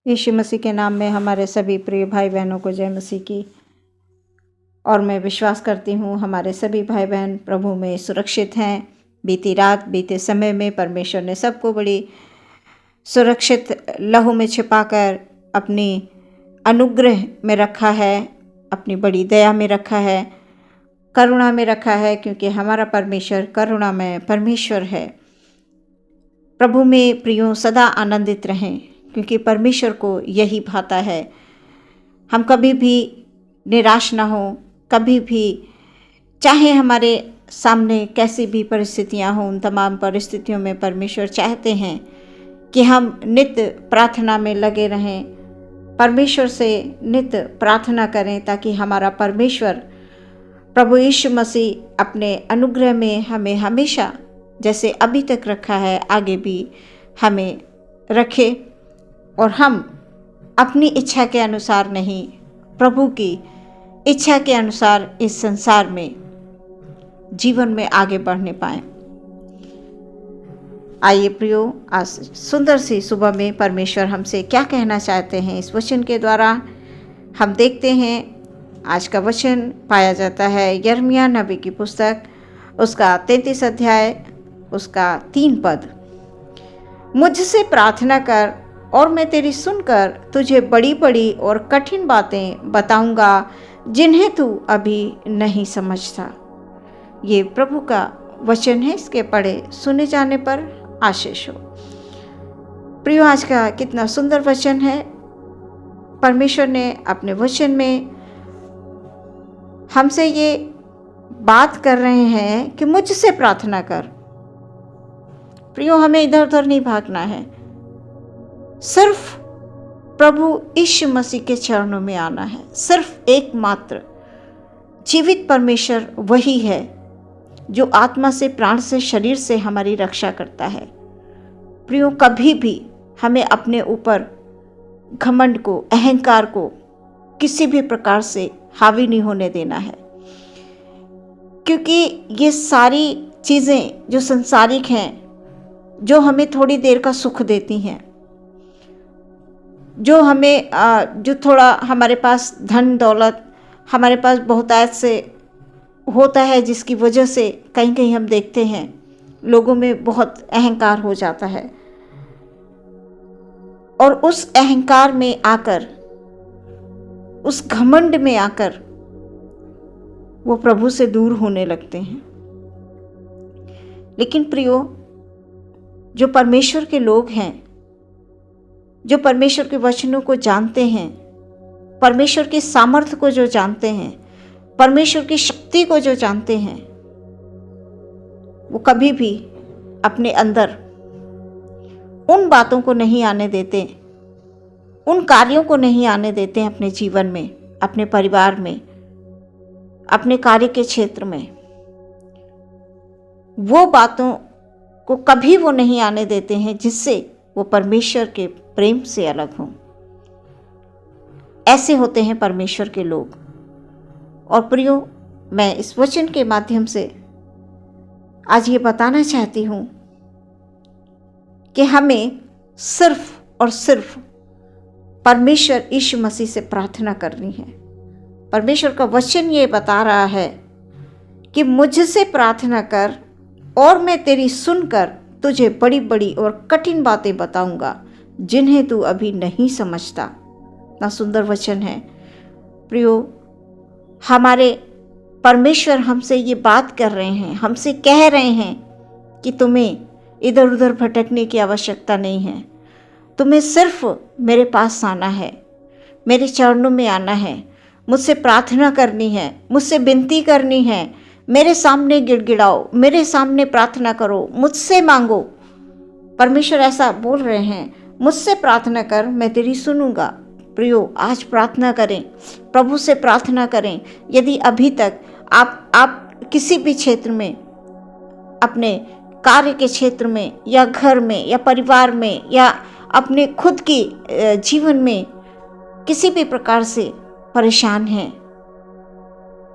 यीशु मसीह के नाम में हमारे सभी प्रिय भाई बहनों को जय मसीह की। और मैं विश्वास करती हूँ हमारे सभी भाई बहन प्रभु में सुरक्षित हैं। बीती रात बीते समय में परमेश्वर ने सबको बड़ी सुरक्षित लहू में छिपाकर अपनी अनुग्रह में रखा है, अपनी बड़ी दया में रखा है, करुणा में रखा है, क्योंकि हमारा परमेश्वर करुणामय परमेश्वर है। प्रभु में प्रियो सदा आनंदित रहें, क्योंकि परमेश्वर को यही भाता है। हम कभी भी निराश ना हो, कभी भी चाहे हमारे सामने कैसी भी परिस्थितियां हों, उन तमाम परिस्थितियों में परमेश्वर चाहते हैं कि हम नित्य प्रार्थना में लगे रहें, परमेश्वर से नित्य प्रार्थना करें, ताकि हमारा परमेश्वर प्रभु यीशु मसीह अपने अनुग्रह में हमें हमेशा जैसे अभी तक रखा है आगे भी हमें रखे, और हम अपनी इच्छा के अनुसार नहीं, प्रभु की इच्छा के अनुसार इस संसार में जीवन में आगे बढ़ने पाएं। आइए प्रियो, आज सुंदर सी सुबह में परमेश्वर हमसे क्या कहना चाहते हैं इस वचन के द्वारा हम देखते हैं। आज का वचन पाया जाता है यिर्मयाह नबी की पुस्तक, उसका 33 अध्याय, उसका 3 पद। मुझसे प्रार्थना कर और मैं तेरी सुनकर तुझे बड़ी बड़ी और कठिन बातें बताऊंगा जिन्हें तू अभी नहीं समझता। ये प्रभु का वचन है, इसके पढ़े सुने जाने पर आशीष हो। प्रियो, आज का कितना सुंदर वचन है। परमेश्वर ने अपने वचन में हमसे ये बात कर रहे हैं कि मुझसे प्रार्थना कर। प्रियो, हमें इधर उधर नहीं भागना है, सिर्फ प्रभु यीशु मसीह के चरणों में आना है। सिर्फ एकमात्र जीवित परमेश्वर वही है जो आत्मा से, प्राण से, शरीर से हमारी रक्षा करता है। प्रियो, कभी भी हमें अपने ऊपर घमंड को, अहंकार को किसी भी प्रकार से हावी नहीं होने देना है, क्योंकि ये सारी चीज़ें जो संसारिक हैं, जो हमें थोड़ी देर का सुख देती हैं, जो हमें जो थोड़ा हमारे पास धन दौलत हमारे पास बहुतायत से होता है, जिसकी वजह से कहीं कहीं हम देखते हैं लोगों में बहुत अहंकार हो जाता है, और उस अहंकार में आकर, उस घमंड में आकर वो प्रभु से दूर होने लगते हैं। लेकिन प्रियो, जो परमेश्वर के लोग हैं, जो परमेश्वर के वचनों को जानते हैं, परमेश्वर की सामर्थ्य को जो जानते हैं, परमेश्वर की शक्ति को जो जानते हैं, वो कभी भी अपने अंदर उन बातों को नहीं आने देते, उन कार्यों को नहीं आने देते हैं अपने जीवन में, अपने परिवार में, अपने कार्य के क्षेत्र में। वो बातों को कभी वो नहीं आने देते हैं जिससे वो परमेश्वर के प्रेम से अलग हों। ऐसे होते हैं परमेश्वर के लोग। और प्रियो, मैं इस वचन के माध्यम से आज ये बताना चाहती हूँ कि हमें सिर्फ और सिर्फ परमेश्वर यीशु मसीह से प्रार्थना करनी है। परमेश्वर का वचन ये बता रहा है कि मुझसे प्रार्थना कर और मैं तेरी सुनकर तुझे बड़ी बड़ी और कठिन बातें बताऊंगा जिन्हें तू अभी नहीं समझता। ना सुंदर वचन है प्रियो। हमारे परमेश्वर हमसे ये बात कर रहे हैं, हमसे कह रहे हैं कि तुम्हें इधर उधर भटकने की आवश्यकता नहीं है। तुम्हें सिर्फ मेरे पास आना है, मेरे चरणों में आना है, मुझसे प्रार्थना करनी है, मुझसे विनती करनी है, मेरे सामने गिड़गिड़ाओ, मेरे सामने प्रार्थना करो, मुझसे मांगो। परमेश्वर ऐसा बोल रहे हैं, मुझसे प्रार्थना कर, मैं तेरी सुनूंगा। प्रियो, आज प्रार्थना करें, प्रभु से प्रार्थना करें। यदि अभी तक आप किसी भी क्षेत्र में, अपने कार्य के क्षेत्र में या घर में या परिवार में या अपने खुद की जीवन में किसी भी प्रकार से परेशान हैं,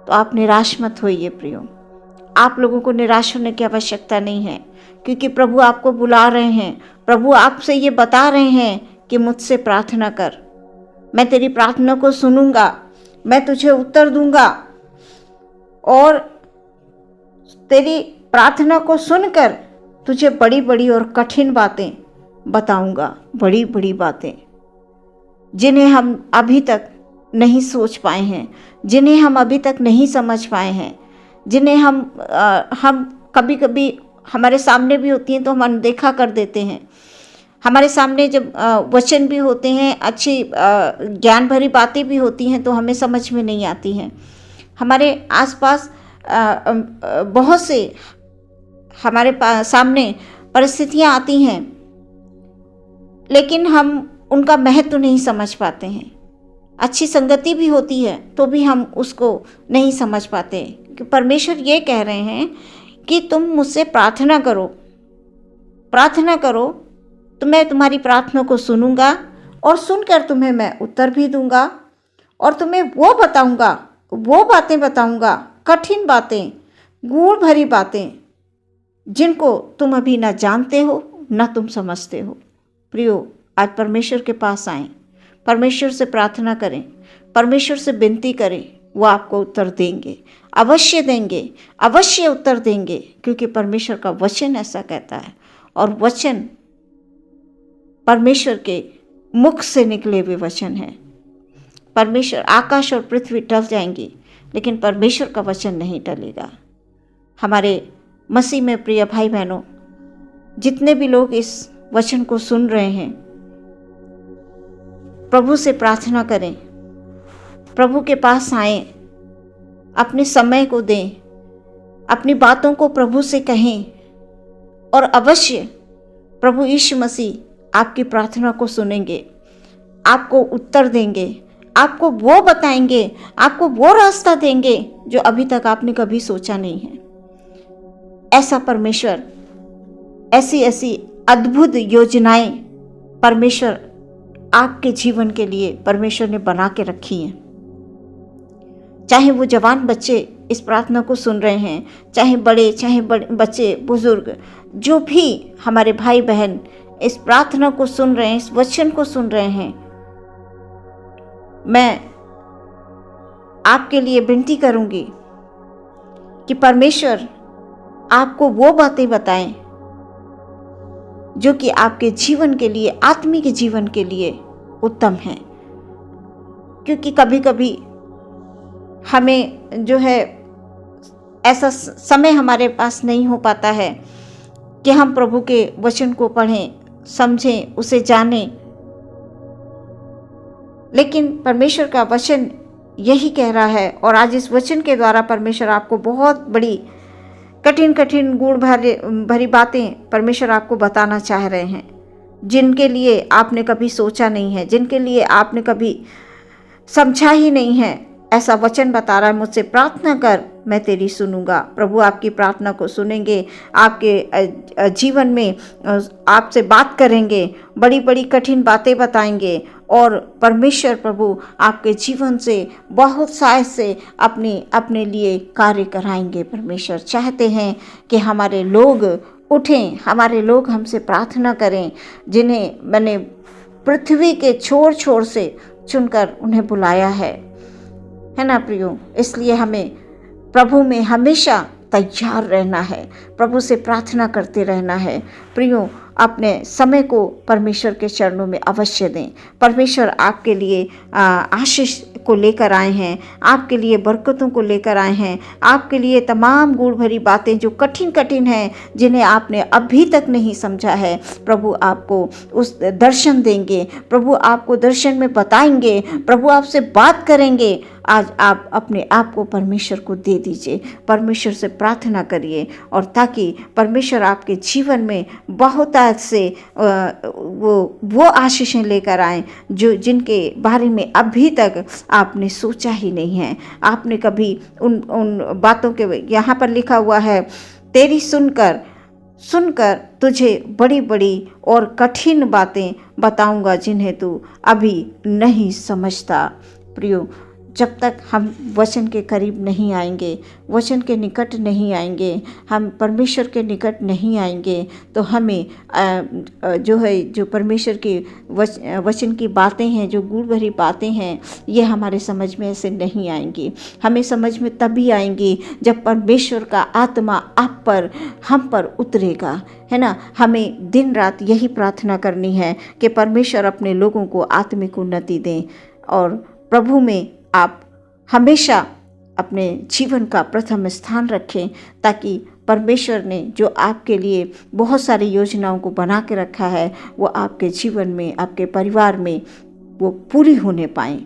तो आप निराश मत होइए प्रियो। आप लोगों को निराश होने की आवश्यकता नहीं है, क्योंकि प्रभु आपको बुला रहे हैं। प्रभु आपसे ये बता रहे हैं कि मुझसे प्रार्थना कर, मैं तेरी प्रार्थना को सुनूंगा, मैं तुझे उत्तर दूंगा और तेरी प्रार्थना को सुनकर तुझे बड़ी बड़ी और कठिन बातें बताऊंगा, बड़ी बड़ी बातें जिन्हें हम अभी तक नहीं सोच पाए हैं, जिन्हें हम अभी तक नहीं समझ पाए हैं, जिन्हें हम कभी कभी हमारे सामने भी होती हैं तो हम अनदेखा कर देते हैं। हमारे सामने जब वचन भी होते हैं, अच्छी ज्ञान भरी बातें भी होती हैं तो हमें समझ में नहीं आती हैं। हमारे आसपास बहुत से हमारे सामने परिस्थितियां आती हैं, लेकिन हम उनका महत्व नहीं समझ पाते हैं। अच्छी संगति भी होती है तो भी हम उसको नहीं समझ पाते, कि परमेश्वर ये कह रहे हैं कि तुम मुझसे प्रार्थना करो, प्रार्थना करो तो मैं तुम्हारी प्रार्थना को सुनूंगा और सुनकर तुम्हें मैं उत्तर भी दूंगा और तुम्हें वो बताऊंगा, वो बातें बताऊंगा, कठिन बातें, गूढ़ भरी बातें जिनको तुम अभी ना जानते हो ना तुम समझते हो। प्रियो, आज परमेश्वर के पास आएं, परमेश्वर से प्रार्थना करें, परमेश्वर से विनती करें, वो आपको उत्तर देंगे, अवश्य देंगे, अवश्य उत्तर देंगे, क्योंकि परमेश्वर का वचन ऐसा कहता है। और वचन परमेश्वर के मुख से निकले हुए वचन है। परमेश्वर, आकाश और पृथ्वी टल जाएंगी लेकिन परमेश्वर का वचन नहीं टलेगा। हमारे मसीह में प्रिय भाई बहनों, जितने भी लोग इस वचन को सुन रहे हैं, प्रभु से प्रार्थना करें, प्रभु के पास आएं, अपने समय को दें, अपनी बातों को प्रभु से कहें और अवश्य प्रभु यीशु मसीह आपकी प्रार्थना को सुनेंगे, आपको उत्तर देंगे, आपको वो बताएंगे, आपको वो रास्ता देंगे जो अभी तक आपने कभी सोचा नहीं है। ऐसा परमेश्वर, ऐसी ऐसी अद्भुत योजनाएं परमेश्वर आपके जीवन के लिए परमेश्वर ने बना के रखी हैं। चाहे वो जवान बच्चे इस प्रार्थना को सुन रहे हैं, चाहे बड़े बच्चे, बुजुर्ग, जो भी हमारे भाई बहन इस प्रार्थना को सुन रहे हैं, इस वचन को सुन रहे हैं, मैं आपके लिए विनती करूंगी कि परमेश्वर आपको वो बातें बताएं जो कि आपके जीवन के लिए, आत्मिक जीवन के लिए उत्तम है। क्योंकि कभी कभी हमें जो है ऐसा समय हमारे पास नहीं हो पाता है कि हम प्रभु के वचन को पढ़ें, समझें, उसे जानें। लेकिन परमेश्वर का वचन यही कह रहा है, और आज इस वचन के द्वारा परमेश्वर आपको बहुत बड़ी कठिन गूढ़ भरी बातें परमेश्वर आपको बताना चाह रहे हैं, जिनके लिए आपने कभी सोचा नहीं है, जिनके लिए आपने कभी समझा ही नहीं है। ऐसा वचन बता रहा है, मुझसे प्रार्थना कर, मैं तेरी सुनूंगा। प्रभु आपकी प्रार्थना को सुनेंगे, आपके जीवन में आपसे बात करेंगे, बड़ी बड़ी कठिन बातें बताएंगे, और परमेश्वर प्रभु आपके जीवन से बहुत साहस से अपने लिए कार्य कराएंगे। परमेश्वर चाहते हैं कि हमारे लोग उठें, हमारे लोग हमसे प्रार्थना करें, जिन्हें मैंने पृथ्वी के छोर से चुनकर उन्हें बुलाया है ना प्रियो। इसलिए हमें प्रभु में हमेशा तैयार रहना है, प्रभु से प्रार्थना करते रहना है। प्रियो, अपने समय को परमेश्वर के चरणों में अवश्य दें। परमेश्वर आपके लिए आशीष को लेकर आए हैं, आपके लिए बरकतों को लेकर आए हैं, आपके लिए तमाम गूढ़ भरी बातें जो कठिन हैं, जिन्हें आपने अभी तक नहीं समझा है, प्रभु आपको उस दर्शन देंगे, प्रभु आपको दर्शन में बताएंगे, प्रभु आपसे बात करेंगे। आज आप अपने आप को परमेश्वर को दे दीजिए, परमेश्वर से प्रार्थना करिए, और ताकि परमेश्वर आपके जीवन में बहुत से वो आशीषें लेकर आए जिनके बारे में अभी तक आपने सोचा ही नहीं है। आपने कभी उन बातों के, यहाँ पर लिखा हुआ है, तेरी सुनकर तुझे बड़ी बड़ी और कठिन बातें बताऊंगा जिन्हें तू अभी नहीं समझता। प्रियो, जब तक हम वचन के करीब नहीं आएंगे, वचन के निकट नहीं आएंगे, हम परमेश्वर के निकट नहीं आएंगे, तो हमें जो परमेश्वर की वचन की बातें हैं, जो गूढ़ भरी बातें हैं, ये हमारे समझ में ऐसे नहीं आएंगी। हमें समझ में तभी आएंगी जब परमेश्वर का आत्मा आप पर, हम पर उतरेगा, है ना। हमें दिन रात यही प्रार्थना करनी है कि परमेश्वर अपने लोगों को आत्मिक उन्नति दें और प्रभु में आप हमेशा अपने जीवन का प्रथम स्थान रखें, ताकि परमेश्वर ने जो आपके लिए बहुत सारी योजनाओं को बना के रखा है वो आपके जीवन में, आपके परिवार में वो पूरी होने पाएँ।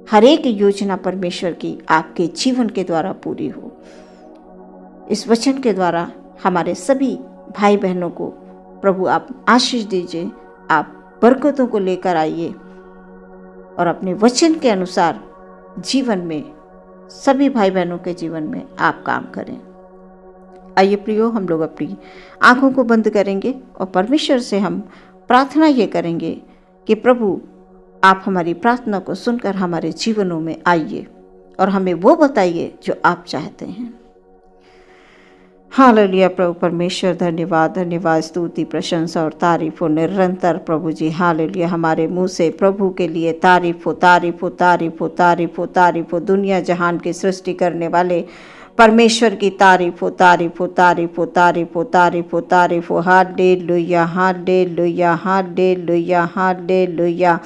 हर एक योजना परमेश्वर की आपके जीवन के द्वारा पूरी हो। इस वचन के द्वारा हमारे सभी भाई बहनों को प्रभु आप आशीष दीजिए, आप बरकतों को लेकर आइए और अपने वचन के अनुसार जीवन में, सभी भाई बहनों के जीवन में आप काम करें। आइए प्रियो, हम लोग अपनी आंखों को बंद करेंगे और परमेश्वर से हम प्रार्थना ये करेंगे कि प्रभु आप हमारी प्रार्थना को सुनकर हमारे जीवनों में आइए और हमें वो बताइए जो आप चाहते हैं। हालेलुया प्रभु परमेश्वर, धन्यवाद धन्यवाद, स्तुति प्रशंसा और तारीफ हो निरंतर प्रभु जी। हालेलुया, हमारे मुंह से प्रभु के लिए तारीफ हो, तारीफ हो, तारीफ हो, तारीफ हो, तारीफ हो। दुनिया जहान की सृष्टि करने वाले परमेश्वर की तारीफ हो, तारीफ हो, तारीफ हो, तारीफ हो, तारीफ हो, तारीफ हो। हालेलुया, हालेलुया, हालेलुया, हालेलुया।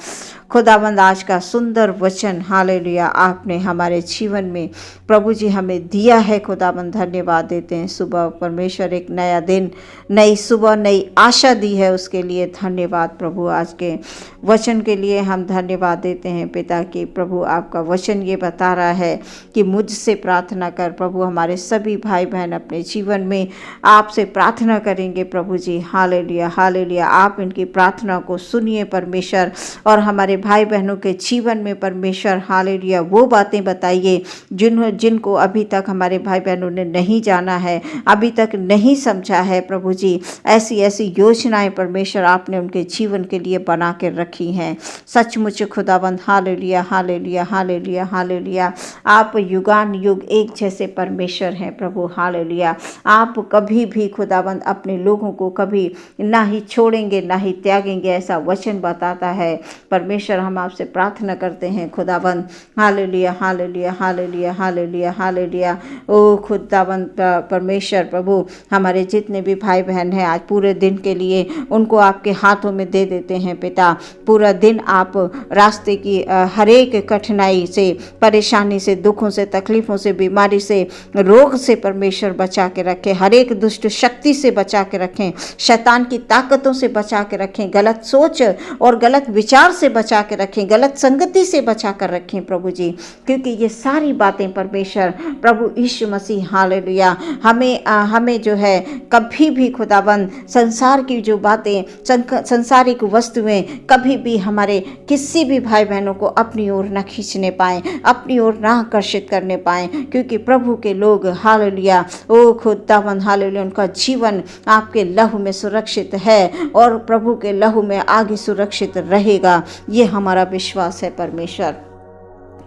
खुदावंद आज का सुंदर वचन हालेलुया आपने हमारे जीवन में प्रभु जी हमें दिया है। खुदावंद धन्यवाद देते हैं। सुबह परमेश्वर एक नया दिन, नई सुबह, नई आशा दी है, उसके लिए धन्यवाद प्रभु। आज के वचन के लिए हम धन्यवाद देते हैं पिता कि प्रभु आपका वचन ये बता रहा है कि मुझसे प्रार्थना कर। प्रभु हमारे सभी भाई बहन अपने जीवन में आपसे प्रार्थना करेंगे प्रभु जी। Hallelujah, hallelujah. आप इनकी प्रार्थना को सुनिए परमेश्वर और हमारे भाई बहनों के जीवन में परमेश्वर हालेलुया वो बातें बताइए जिनको अभी तक हमारे भाई बहनों ने नहीं जाना है, अभी तक नहीं समझा है प्रभु जी। ऐसी ऐसी योजनाएं परमेश्वर आपने उनके जीवन के लिए बना के रखी हैं। सचमुच खुदावंद हालेलुया, हालेलुया, हालेलुया, हालेलुया। आप युगान युग एक जैसे परमेश्वर हैं प्रभु। हालेलुया, आप कभी भी खुदावंद अपने लोगों को कभी ना ही छोड़ेंगे ना ही त्यागेंगे, ऐसा वचन बताता है परमेश्वर। हम आपसे प्रार्थना करते हैं खुदावंद हालेलुया, हालेलुया, हालेलुया, हालेलुया, हालेलुया। ओ खुदावंद परमेश्वर प्रभु, हमारे जितने भी भाई बहन हैं आज पूरे दिन के लिए उनको आपके हाथों में दे देते हैं पिता। पूरा दिन आप रास्ते की हर एक कठिनाई से, परेशानी से, दुखों से, तकलीफों से, बीमारी से, रोग से परमेश्वर बचा के रखें। हर एक दुष्ट शक्ति से बचा के रखें, शैतान की ताकतों से बचा के रखें, गलत सोच और गलत विचार से बचा के रखें, गलत संगति से बचा कर रखें प्रभु जी। क्योंकि ये सारी बातें परमेश्वर प्रभु यीशु मसीह हालेलुया हमें जो है कभी भी खुदाबंद संसार की जो बातें, संसारिक वस्तुएं कभी भी हमारे किसी भी भाई बहनों को अपनी ओर न खींचने पाएं, अपनी ओर न आकर्षित करने पाएं। क्योंकि प्रभु के लोग हालेलुया ओ खुदाबंद हालेलुया उनका जीवन आपके लहू में सुरक्षित है और प्रभु के लहू में आगे सुरक्षित रहेगा। ये हमारा विश्वास है परमेश्वर।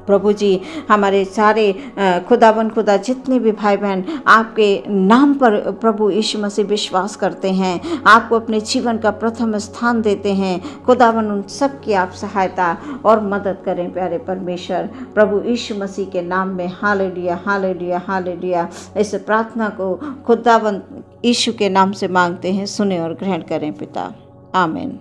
प्रभु जी हमारे सारे खुदा जितने भी भाई बहन आपके नाम पर प्रभु यीशु मसीह विश्वास करते हैं, आपको अपने जीवन का प्रथम स्थान देते हैं, खुदावन उन सब की आप सहायता और मदद करें प्यारे परमेश्वर। प्रभु यीशु मसीह के नाम में हालेलुया, हालेलुया, हालेलुया। इस प्रार्थना को खुदावन यीशु के नाम से मांगते हैं, सुने और ग्रहण करें पिता, आमीन।